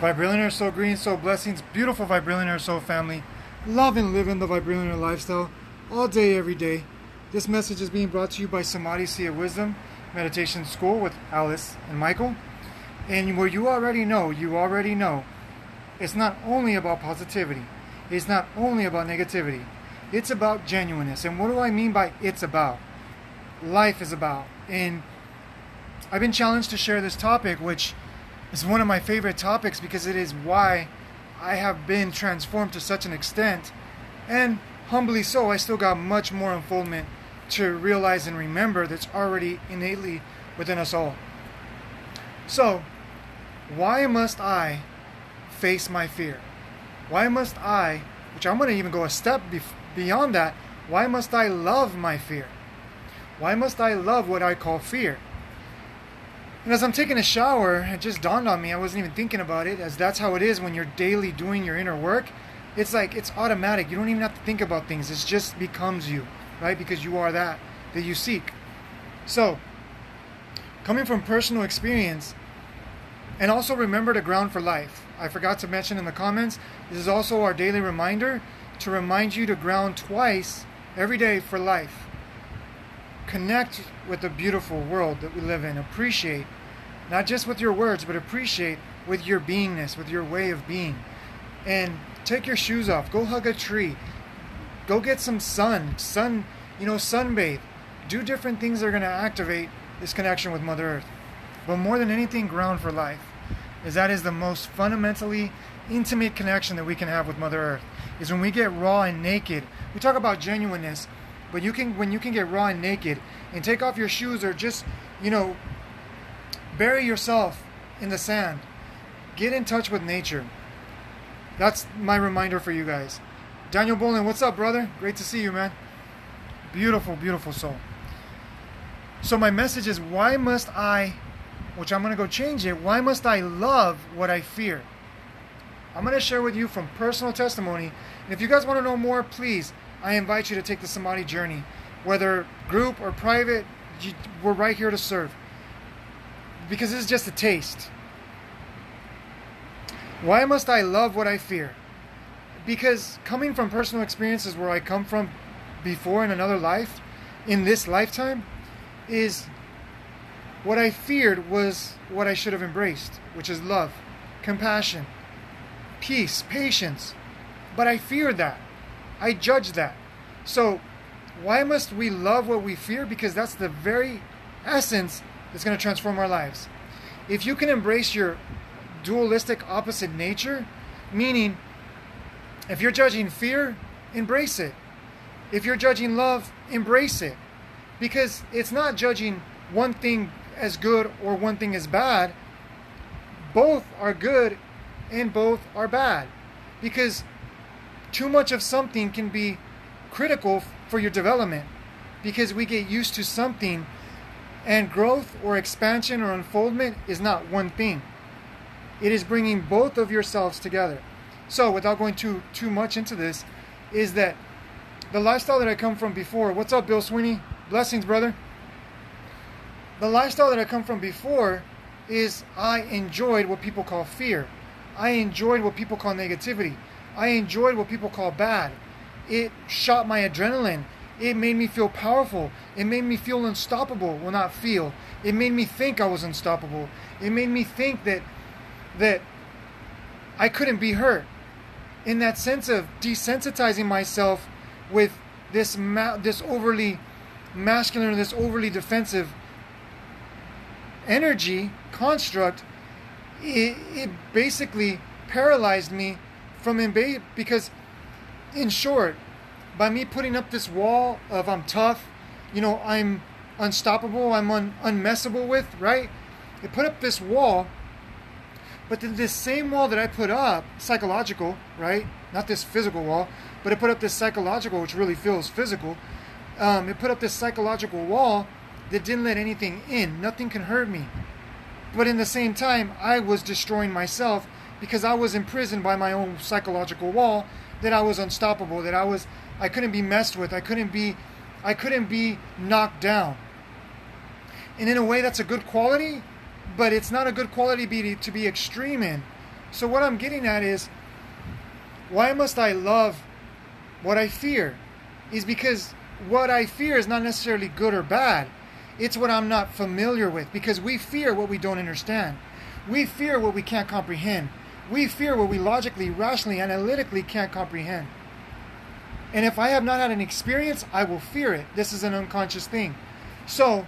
Vibrillionaire Soul Green Soul Blessings, beautiful Vibrillionaire Soul family. Love and live in the Vibrillionaire lifestyle all day, every day. This message is being brought to you by Samadhi Wisdom Meditation School with Alice and Michael. And what you already know, it's not only about positivity. It's not only about negativity. It's about genuineness. And what do I mean by it's about? Life is about. And I've been challenged to share this topic, which is one of my favorite topics because it is why I have been transformed to such an extent. And humbly so, I still got much more unfoldment to realize and remember that's already innately within us all. So, why must I face my fear? Why must I, which I'm going to even go a step beyond that, why must I love my fear? Why must I love what I call fear? And as I'm taking a shower, it just dawned on me, I wasn't even thinking about it, as that's how it is when you're daily doing your inner work. It's like, it's automatic. You don't even have to think about things. It just becomes you, right? Because you are that you seek. So, coming from personal experience, and also remember to ground for life. I forgot to mention in the comments, this is also our daily reminder to remind you to ground twice every day for life. Connect with the beautiful world that we live in. Appreciate, not just with your words, but appreciate with your beingness, with your way of being. And take your shoes off. Go hug a tree. Go get some sunbathe. Do different things that are going to activate this connection with Mother Earth. But more than anything, ground for life. As that is the most fundamentally intimate connection that we can have with Mother Earth. Is when we get raw and naked. We talk about genuineness. But when you can get raw and naked and take off your shoes or just, bury yourself in the sand. Get in touch with nature. That's my reminder for you guys. Daniel Bolin, what's up, brother? Great to see you, man. Beautiful, beautiful soul. So my message is, why must I, which I'm going to go change it, why must I love what I fear? I'm going to share with you from personal testimony. And if you guys want to know more, please, I invite you to take the Samadhi journey. Whether group or private, we're right here to serve. Because this is just a taste. Why must I love what I fear? Because coming from personal experiences where I come from before in another life, in this lifetime, is what I feared was what I should have embraced, which is love, compassion, peace, patience. But I feared that. I judge that. So why must we love what we fear? Because that's the very essence that's going to transform our lives. If you can embrace your dualistic opposite nature, meaning if you're judging fear, embrace it. If you're judging love, embrace it. Because it's not judging one thing as good or one thing as bad. Both are good and both are bad. Because too much of something can be critical for your development, because we get used to something, and growth or expansion or unfoldment is not one thing. It is bringing both of yourselves together. So without going too much into this, is that the lifestyle that I come from before, what's up, Bill Sweeney? Blessings, brother. The lifestyle that I come from before is I enjoyed what people call fear. I enjoyed what people call negativity. I enjoyed what people call bad. It shot my adrenaline. It made me feel powerful. It made me feel unstoppable. Well, not feel. It made me think I was unstoppable. It made me think that I couldn't be hurt. In that sense of desensitizing myself with this overly masculine or this overly defensive energy construct, it basically paralyzed me because, in short, by me putting up this wall of I'm tough, I'm unstoppable, I'm unmessable with, right? It put up this wall, but then this same wall that I put up, psychological, right? Not this physical wall, but it put up this psychological, which really feels physical. It put up this psychological wall that didn't let anything in. Nothing can hurt me. But in the same time, I was destroying myself because I was imprisoned by my own psychological wall, that I was unstoppable, that I couldn't be messed with, I couldn't be knocked down. And in a way, that's a good quality, but it's not a good quality to be extreme in. So what I'm getting at is, why must I love what I fear? Is because what I fear is not necessarily good or bad. It's what I'm not familiar with, because we fear what we don't understand. We fear what we can't comprehend. We fear what we logically, rationally, analytically can't comprehend. And if I have not had an experience, I will fear it. This is an unconscious thing. So,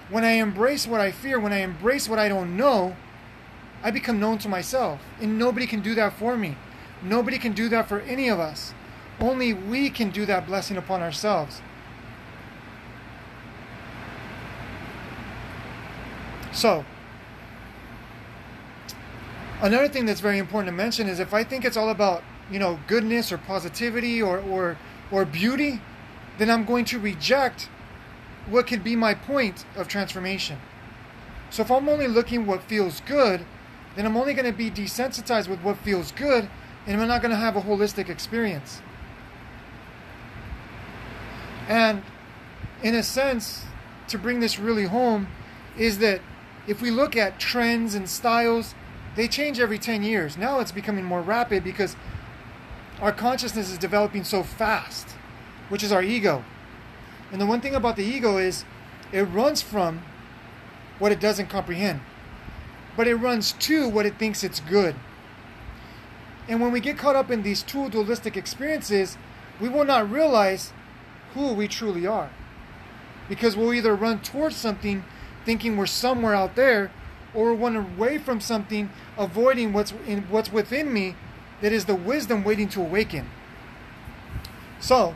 when I embrace what I fear, when I embrace what I don't know, I become known to myself. And nobody can do that for me. Nobody can do that for any of us. Only we can do that blessing upon ourselves. So, another thing that's very important to mention is, if I think it's all about, goodness or positivity or beauty, then I'm going to reject what could be my point of transformation. So if I'm only looking what feels good, then I'm only going to be desensitized with what feels good, and I'm not going to have a holistic experience. And in a sense, to bring this really home, is that if we look at trends and styles, they change every 10 years. Now it's becoming more rapid because our consciousness is developing so fast, which is our ego. And the one thing about the ego is it runs from what it doesn't comprehend, but it runs to what it thinks it's good. And when we get caught up in these two dualistic experiences, we will not realize who we truly are, because we'll either run towards something thinking we're somewhere out there, or run away from something avoiding what's within me, that is the wisdom waiting to awaken. So,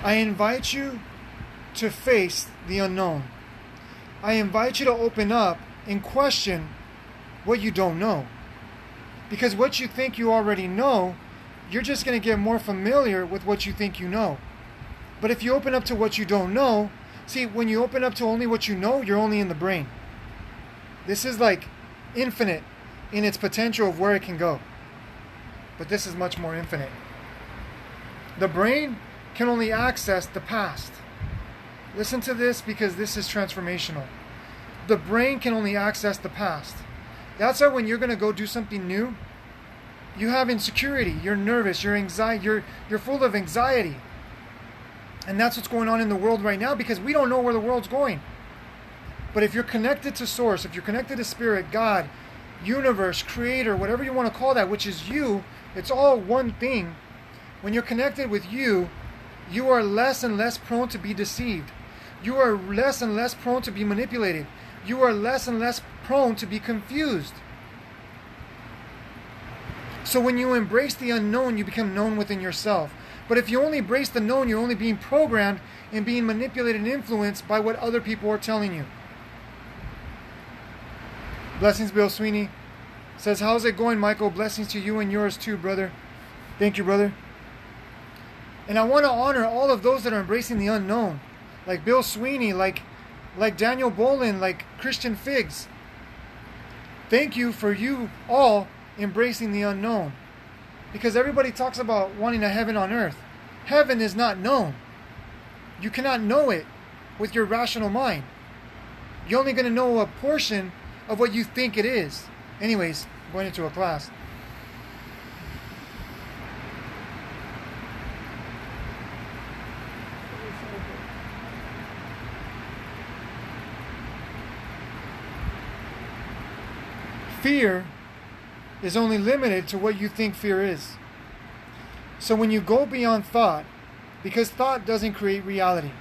I invite you to face the unknown. I invite you to open up and question what you don't know. Because what you think you already know, you're just going to get more familiar with what you think you know. But if you open up to what you don't know, see, when you open up to only what you know, you're only in the brain. This is like infinite in its potential of where it can go. But this is much more infinite. The brain can only access the past. Listen to this, because this is transformational. The brain can only access the past. That's why when you're going to go do something new, you have insecurity, you're nervous, you're full of anxiety. And that's what's going on in the world right now, because we don't know where the world's going. But if you're connected to Source, if you're connected to Spirit, God, Universe, Creator, whatever you want to call that, which is you, it's all one thing. When you're connected with you, you are less and less prone to be deceived. You are less and less prone to be manipulated. You are less and less prone to be confused. So when you embrace the unknown, you become known within yourself. But if you only embrace the known, you're only being programmed and being manipulated and influenced by what other people are telling you. Blessings, Bill Sweeney. Says, how's it going, Michael? Blessings to you and yours too, brother. Thank you, brother. And I want to honor all of those that are embracing the unknown. Like Bill Sweeney, like Daniel Bolin, like Christian Figs. Thank you for you all embracing the unknown. Because everybody talks about wanting a heaven on earth. Heaven is not known. You cannot know it with your rational mind. You're only going to know a portion of what you think it is. Anyways, going into a class. Fear is only limited to what you think fear is. So when you go beyond thought, because thought doesn't create reality,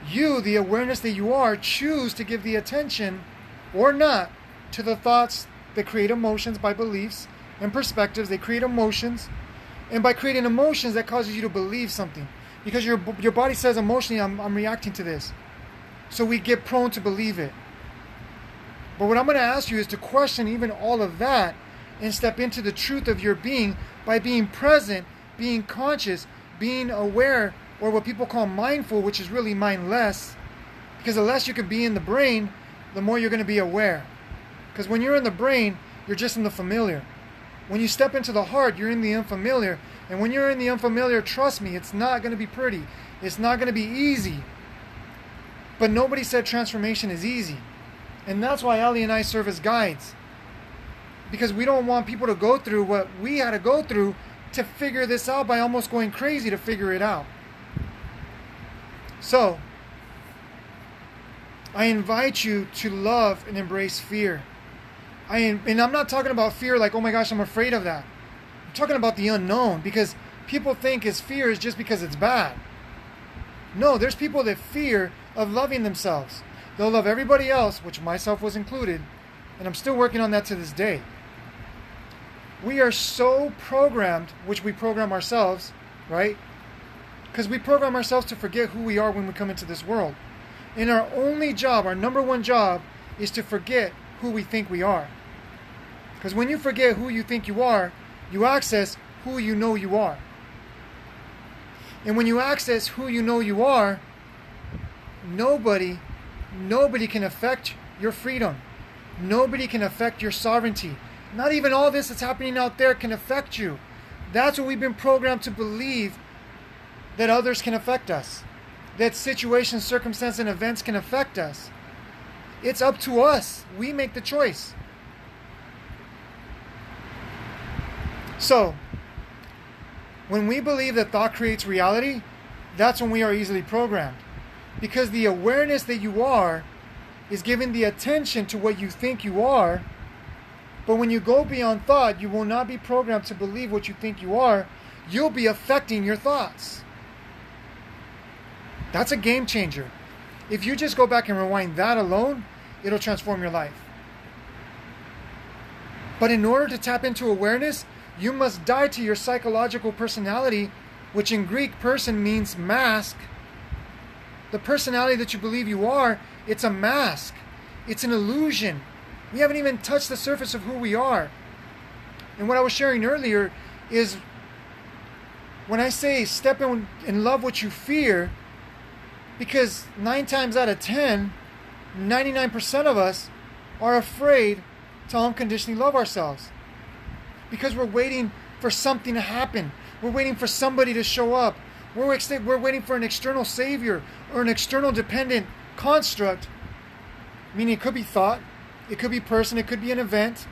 you, the awareness that you are, choose to give the attention or not to the thoughts that create emotions by beliefs and perspectives. They create emotions, and by creating emotions, that causes you to believe something, because your body says emotionally, I'm reacting to this. So we get prone to believe it. But what I'm going to ask you is to question even all of that and step into the truth of your being by being present, being conscious, being aware, or what people call mindful, which is really mindless. Because the less you can be in the brain, the more you're going to be aware. Because when you're in the brain, you're just in the familiar. When you step into the heart, you're in the unfamiliar. And when you're in the unfamiliar, trust me, it's not going to be pretty. It's not going to be easy. But nobody said transformation is easy. And that's why Ellie and I serve as guides. Because we don't want people to go through what we had to go through to figure this out by almost going crazy to figure it out. So, I invite you to love and embrace fear. And I'm not talking about fear like, oh my gosh, I'm afraid of that. I'm talking about the unknown, because people think fear is just because it's bad. No, there's people that fear of loving themselves. They'll love everybody else, which myself was included, and I'm still working on that to this day. We are so programmed, which we program ourselves, right? Because we program ourselves to forget who we are when we come into this world. And our only job, our number one job, is to forget who we think we are. Because when you forget who you think you are, you access who you know you are. And when you access who you know you are, nobody can affect your freedom. Nobody can affect your sovereignty. Not even all this that's happening out there can affect you. That's what we've been programmed to believe, that others can affect us. That situations, circumstances, and events can affect us. It's up to us. We make the choice. So, when we believe that thought creates reality, that's when we are easily programmed. Because the awareness that you are is giving the attention to what you think you are. But when you go beyond thought, you will not be programmed to believe what you think you are. You'll be affecting your thoughts. That's a game changer. If you just go back and rewind that alone, it'll transform your life. But in order to tap into awareness, you must die to your psychological personality, which in Greek, person means mask. The personality that you believe you are, it's a mask. It's an illusion. We haven't even touched the surface of who we are. And what I was sharing earlier is, when I say step in and love what you fear, because 9 times out of 10, 99% of us are afraid to unconditionally love ourselves. Because we're waiting for something to happen. We're waiting for somebody to show up. We're waiting for an external savior or an external dependent construct. Meaning it could be thought, it could be person, it could be an event.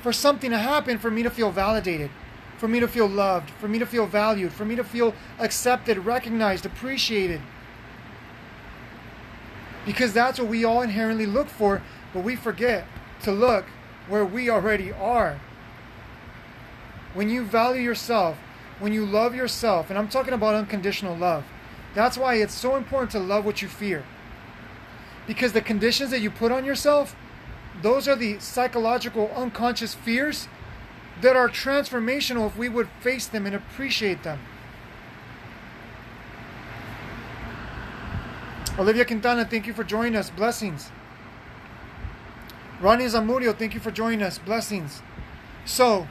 For something to happen for me to feel validated. For me to feel loved. For me to feel valued. For me to feel accepted, recognized, appreciated. Because that's what we all inherently look for, but we forget to look where we already are. When you value yourself, when you love yourself, and I'm talking about unconditional love, that's why it's so important to love what you fear. Because the conditions that you put on yourself, those are the psychological unconscious fears that are transformational if we would face them and appreciate them. Olivia Quintana, thank you for joining us. Blessings. Ronnie Zamudio, thank you for joining us. Blessings. So,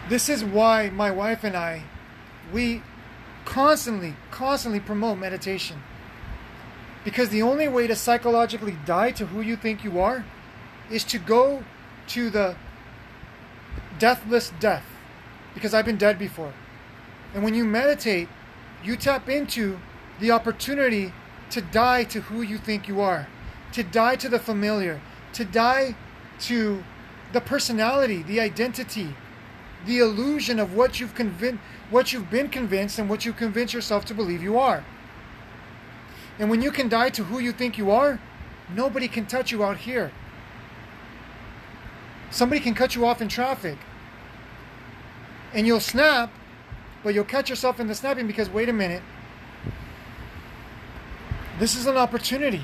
this is why my wife and I, we constantly promote meditation. Because the only way to psychologically die to who you think you are is to go to the deathless death. Because I've been dead before. And when you meditate, you tap into the opportunity to die to who you think you are. To die to the familiar. To die to the personality, the identity, the illusion of what you've been convinced and what you convince yourself to believe you are. And when you can die to who you think you are, nobody can touch you out here. Somebody can cut you off in traffic. And you'll snap, but you'll catch yourself in the snapping because, wait a minute, this is an opportunity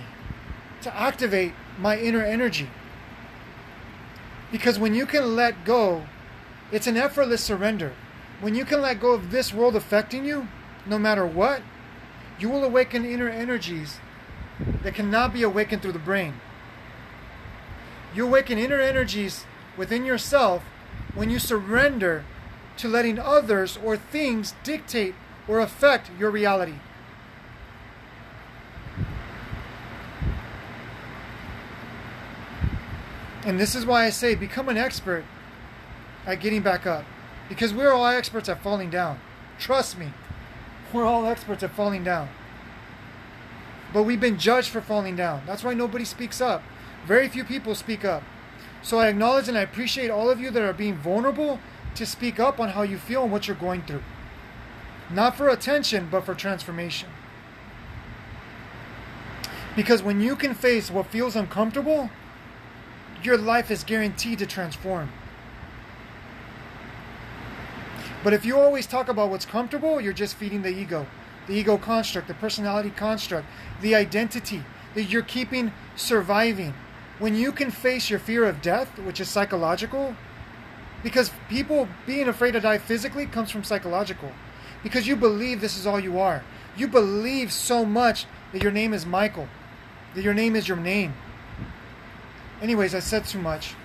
to activate my inner energy. Because when you can let go, it's an effortless surrender. When you can let go of this world affecting you, no matter what, you will awaken inner energies that cannot be awakened through the brain. You awaken inner energies within yourself when you surrender to letting others or things dictate or affect your reality. And this is why I say become an expert at getting back up. Because we're all experts at falling down. Trust me, we're all experts at falling down. But we've been judged for falling down. That's why nobody speaks up. Very few people speak up. So I acknowledge and I appreciate all of you that are being vulnerable to speak up on how you feel and what you're going through. Not for attention, but for transformation. Because when you can face what feels uncomfortable, your life is guaranteed to transform. But if you always talk about what's comfortable, you're just feeding the ego construct, the personality construct, the identity that you're keeping surviving. When you can face your fear of death, which is psychological, because people being afraid to die physically comes from psychological. Because you believe this is all you are. You believe so much that your name is Michael, that your name is your name. Anyways, I said too much.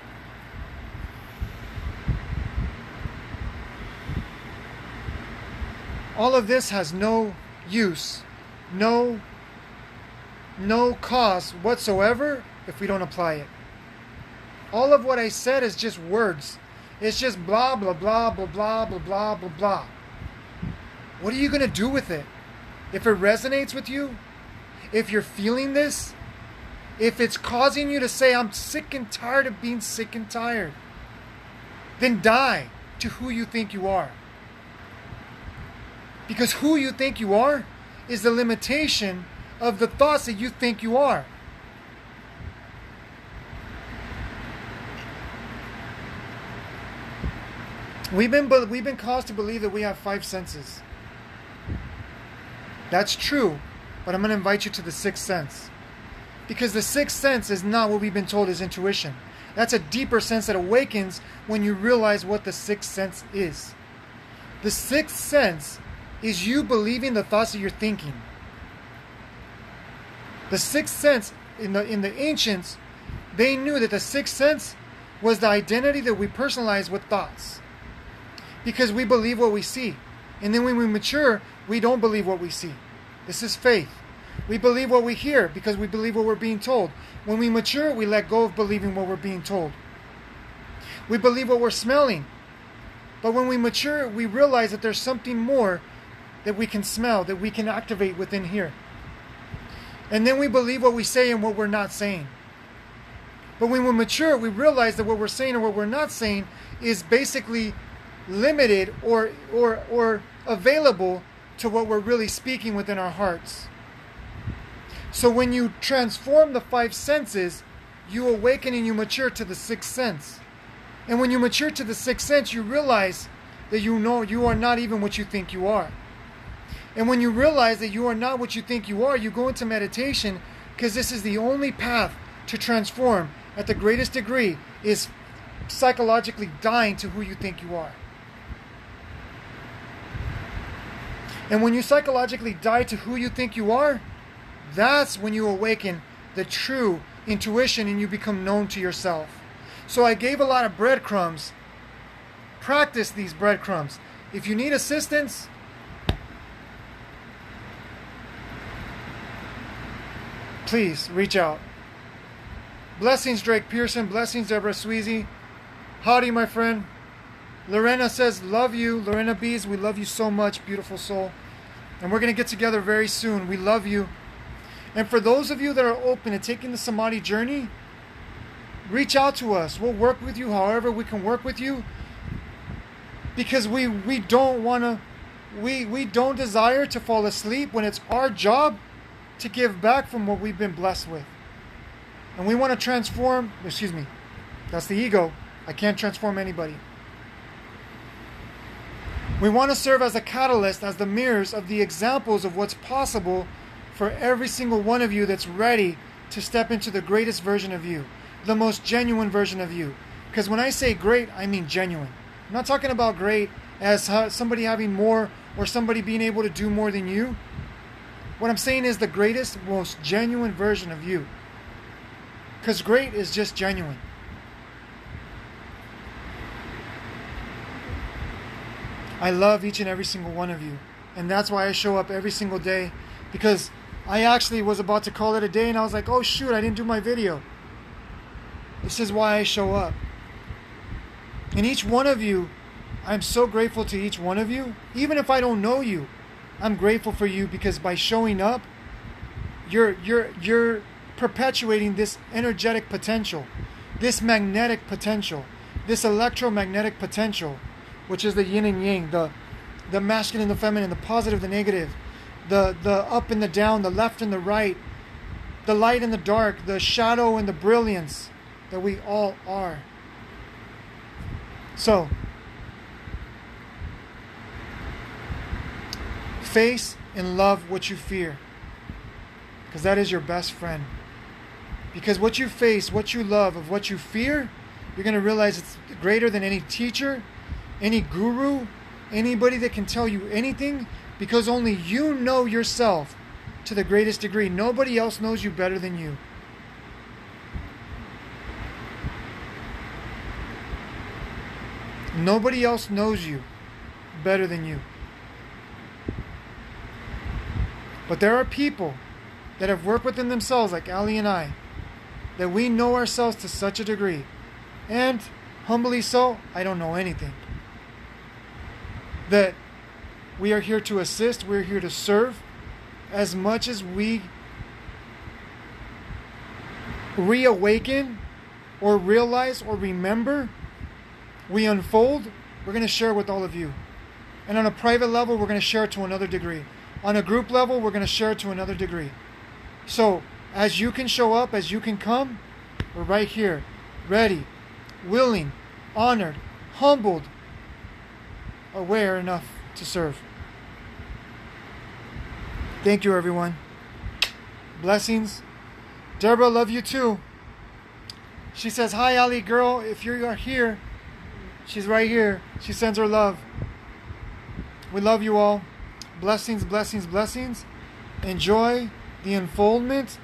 All of this has no use, no cause whatsoever if we don't apply it. All of what I said is just words. It's just blah, blah, blah, blah, blah, blah, blah, blah, blah. What are you going to do with it? If it resonates with you, if you're feeling this, if it's causing you to say, I'm sick and tired of being sick and tired, then die to who you think you are. Because who you think you are is the limitation of the thoughts that you think you are. We've been caused to believe that we have 5 senses. That's true, but I'm going to invite you to the 6th sense. Because the 6th sense is not what we've been told is intuition. That's a deeper sense that awakens when you realize what the 6th sense is. The 6th sense is you believing the thoughts that you're thinking. The 6th sense, in the ancients, they knew that the 6th sense was the identity that we personalize with thoughts. Because we believe what we see. And then when we mature, we don't believe what we see. This is faith. We believe what we hear because we believe what we're being told. When we mature, we let go of believing what we're being told. We believe what we're smelling. But when we mature, we realize that there's something more that we can smell, that we can activate within here. And then we believe what we say and what we're not saying. But when we're mature, we realize that what we're saying or what we're not saying is basically limited or available to what we're really speaking within our hearts. So when you transform the 5 senses, you awaken and you mature to the 6th sense. And when you mature to the 6th sense, you realize that you know you are not even what you think you are. And when you realize that you are not what you think you are, you go into meditation, because this is the only path to transform at the greatest degree, is psychologically dying to who you think you are. And when you psychologically die to who you think you are, that's when you awaken the true intuition and you become known to yourself. So I gave a lot of breadcrumbs. Practice these breadcrumbs. If you need assistance, please reach out. Blessings, Drake Pearson. Blessings, Deborah Sweezy. Howdy, my friend. Lorena says, love you. Lorena Bees, we love you so much, beautiful soul. And we're going to get together very soon. We love you. And for those of you that are open to taking the Samadhi journey, reach out to us. We'll work with you however we can work with you. Because we don't desire to fall asleep when it's our job to give back from what we've been blessed with. And we want to transform, that's the ego. I can't transform anybody. We want to serve as a catalyst, as the mirrors of the examples of what's possible for every single one of you that's ready to step into the greatest version of you, the most genuine version of you. Because when I say great, I mean genuine. I'm not talking about great as somebody having more or somebody being able to do more than you. What I'm saying is the greatest, most genuine version of you. Because great is just genuine. I love each and every single one of you. And that's why I show up every single day. Because I actually was about to call it a day and I was like, oh shoot, I didn't do my video. This is why I show up. And each one of you, I'm so grateful to each one of you. Even if I don't know you, I'm grateful for you, because by showing up, You're perpetuating this energetic potential, this magnetic potential, this electromagnetic potential, which is the yin and yang, the masculine and the feminine, the positive, the negative, the up and the down, the left and the right, the light and the dark, the shadow and the brilliance that we all are. So, face and love what you fear, because that is your best friend. Because what you face, what you love, of what you fear, you're going to realize it's greater than any teacher, any guru, anybody that can tell you anything, because only you know yourself to the greatest degree. Nobody else knows you better than you. Nobody else knows you better than you. But there are people that have worked within themselves, like Ali and I, that we know ourselves to such a degree. And humbly so, I don't know anything. That we are here to assist, we're here to serve. As much as we reawaken or realize or remember, we unfold, we're going to share with all of you. And on a private level, we're going to share it to another degree. On a group level, we're going to share it to another degree. So, as you can show up, as you can come, we're right here, ready, willing, honored, humbled, aware enough to serve. Thank you, everyone. Blessings. Deborah, love you too. She says, hi, Ali girl. If you are here, she's right here. She sends her love. We love you all. Blessings, blessings, blessings. Enjoy the unfoldment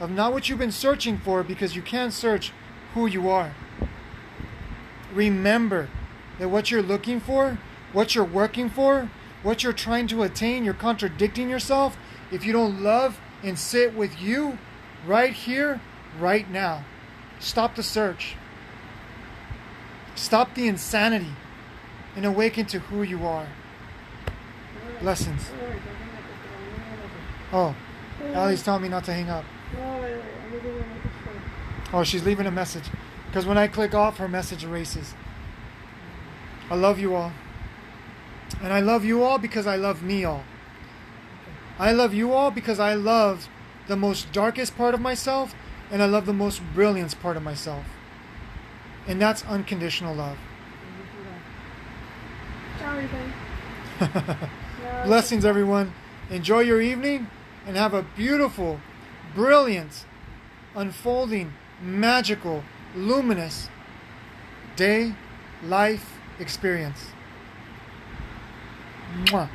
of not what you've been searching for, because you can't search who you are. Remember that what you're looking for, what you're working for, what you're trying to attain, you're contradicting yourself if you don't love and sit with you right here, right now. Stop the search. Stop the insanity and awaken to who you are. Blessings. Oh, Ali's telling me not to hang up. Oh, she's leaving a message. Because when I click off, her message erases. I love you all. And I love you all because I love me all. I love you all because I love the most darkest part of myself, and I love the most brilliant part of myself. And that's unconditional love. Blessings, everyone. Enjoy your evening and have a beautiful, brilliant, unfolding, magical, luminous day, life experience. Mwah.